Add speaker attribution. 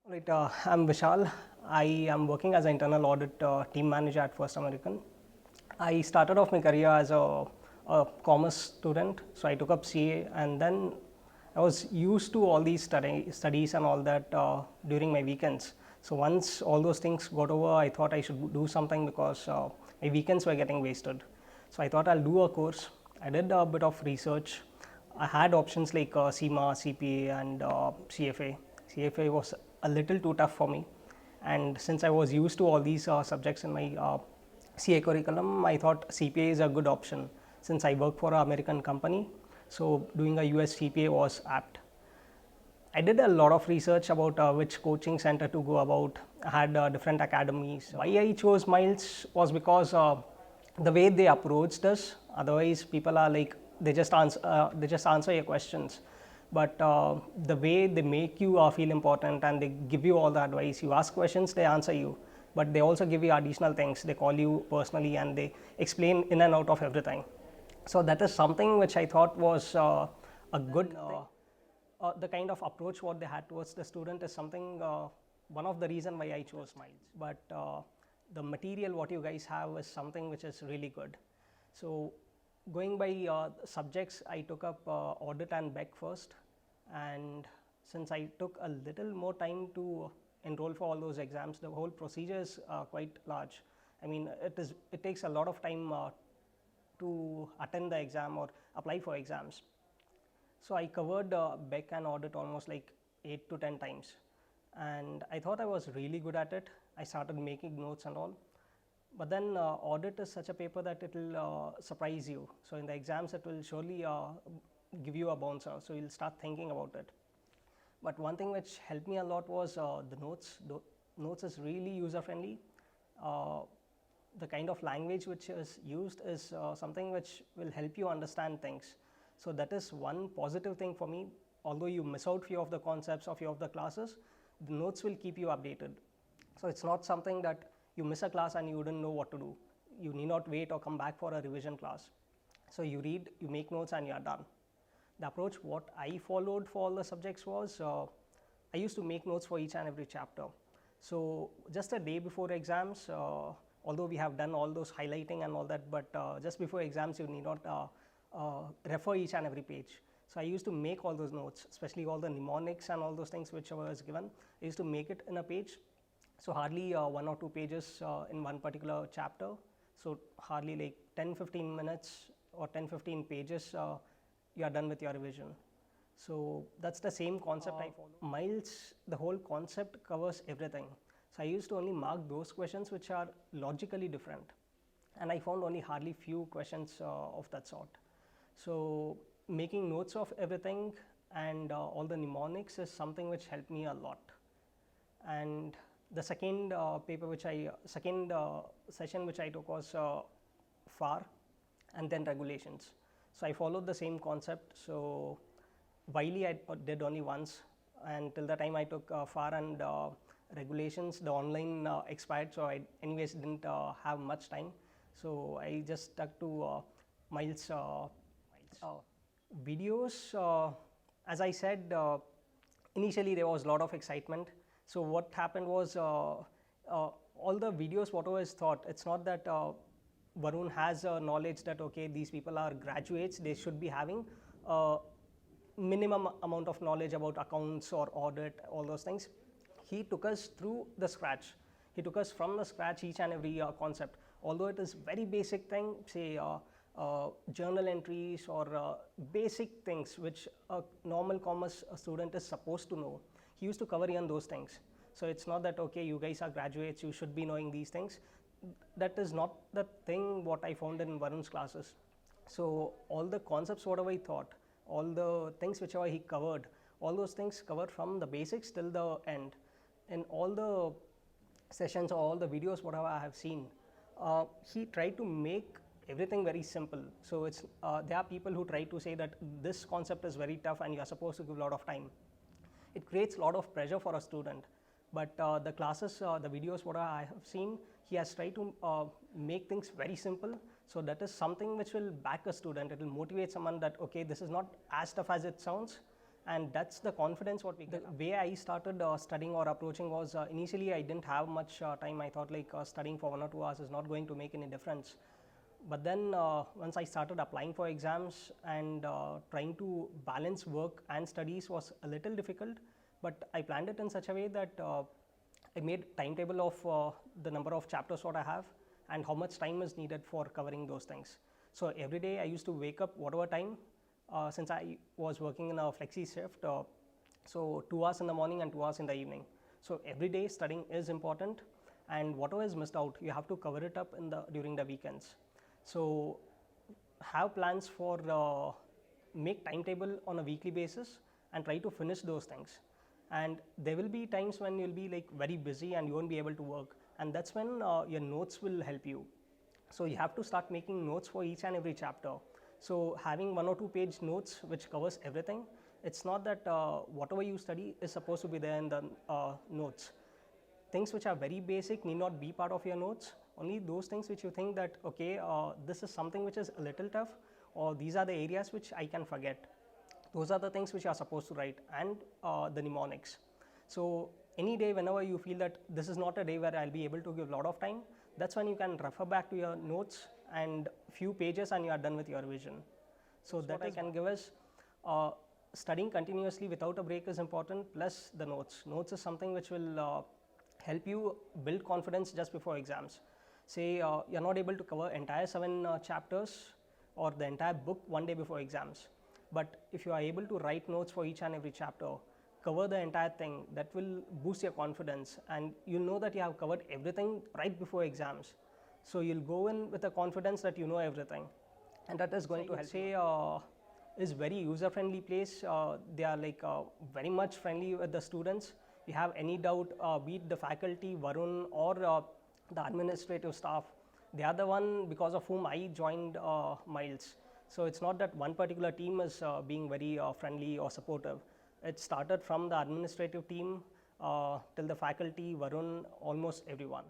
Speaker 1: Right, I'm Vishal. I am working as an internal audit team manager at First American. I started off my career as a commerce student, so I took up CA, and then I was used to all these studies and all that during my weekends. So once all those things got over, I thought I should do something because my weekends were getting wasted. So I thought I'll do a course. I did a bit of research. I had options like CMA, CPA, and CFA. CFA was a little too tough for me, and since I was used to all these subjects in my CA curriculum, I thought CPA is a good option since I work for an American company. So doing a US CPA was apt. I did a lot of research about which coaching center to go about. I had different academies. Why I chose Miles was because the way they approached us. Otherwise, people are like they just answer your questions. But the way they make you feel important and they give you all the advice. You ask questions, they answer you. But they also give you additional things. They call you personally and they explain in and out of everything. So that is something which I thought was a good thing. The kind of approach what they had towards the student is something one of the reason why I chose Miles. But the material what you guys have is something which is really good. So going by subjects, I took up audit and BEC first, and since I took a little more time to enroll for all those exams, the whole procedure is quite large. I mean, it takes a lot of time to attend the exam or apply for exams. So I covered BEC and audit almost like 8 to 10 times, and I thought I was really good at it. I started making notes and all. But then audit is such a paper that it will surprise you. So in the exams, it will surely give you a bouncer. So you'll start thinking about it. But one thing which helped me a lot was the notes. The notes is really user friendly. The kind of language which is used is something which will help you understand things. So that is one positive thing for me. Although you miss out few of the concepts or few of the classes, the notes will keep you updated. So it's not something that you miss a class and you wouldn't know what to do. You need not wait or come back for a revision class. So you read, you make notes, and you are done. The approach what I followed for all the subjects was I used to make notes for each and every chapter. So just a day before exams, although we have done all those highlighting and all that, but just before exams, you need not refer each and every page. So I used to make all those notes, especially all the mnemonics and all those things which was given. I used to make it in a page. So hardly 1 or 2 pages in one particular chapter. So hardly like 10-15 minutes or 10-15 pages, you are done with your revision. So that's the same concept I follow. Miles, the whole concept covers everything. So I used to only mark those questions which are logically different, and I found only hardly few questions of that sort. So making notes of everything and all the mnemonics is something which helped me a lot. And the second session which I took was FAR and then regulations. So I followed the same concept. So Wiley I did only once, and till the time I took FAR and regulations, the online expired, so I anyways didn't have much time. So I just stuck to Miles videos. As I said, initially there was a lot of excitement. So what happened was all the videos, whatever is taught, it's not that Varun has knowledge that okay, these people are graduates, they should be having minimum amount of knowledge about accounts or audit, all those things. He took us through the scratch. He took us from the scratch each and every concept. Although it is very basic thing, say journal entries or basic things which a normal commerce student is supposed to know. He used to cover even those things. So it's not that okay, you guys are graduates, you should be knowing these things. That is not the thing what I found in Varun's classes. So all the concepts whatever he taught, all the things whichever he covered, all those things covered from the basics till the end. In all the sessions or all the videos whatever I have seen, he tried to make everything very simple. So it's there are people who try to say that this concept is very tough and you are supposed to give a lot of time. It creates a lot of pressure for a student. But the classes, the videos what I have seen, he has tried to make things very simple. So that is something which will back a student. It will motivate someone that okay, this is not as tough as it sounds, and that's the confidence what we get. The way I started studying or approaching was initially I didn't have much time. I thought like studying for 1 or 2 hours is not going to make any difference. But then once I started applying for exams and trying to balance work and studies was a little difficult, but I planned it in such a way that I made timetable of the number of chapters what I have and how much time is needed for covering those things. So every day I used to wake up whatever time, since I was working in a flexi shift, so 2 hours in the morning and 2 hours in the evening. So every day studying is important, and whatever is missed out, you have to cover it up during the weekends. So have plans for make timetable on a weekly basis and try to finish those things. And there will be times when you'll be like very busy and you won't be able to work, and that's when your notes will help you. So you have to start making notes for each and every chapter. So having 1 or 2 page notes which covers everything, it's not that whatever you study is supposed to be there in the notes. Things which are very basic need not be part of your notes. Only those things which you think that okay, this is something which is a little tough, or these are the areas which I can forget. Those are the things which you are supposed to write, and the mnemonics. So any day whenever you feel that this is not a day where I'll be able to give a lot of time, that's when you can refer back to your notes and few pages and you are done with your revision. So that I can give is studying continuously without a break is important, plus the notes. Notes is something which will help you build confidence just before exams. Say you're not able to cover entire 7 chapters or the entire book one day before exams, but if you are able to write notes for each and every chapter, cover the entire thing, that will boost your confidence, and you know that you have covered everything right before exams. So you'll go in with a confidence that you know everything, and that is going to help. Say is very user friendly place. They are like very much friendly with the students. You have any doubt, be it the faculty, Varun, or the administrative staff, they are the one because of whom I joined Miles. So it's not that one particular team is being very friendly or supportive. It started from the administrative team till the faculty, Varun, almost everyone.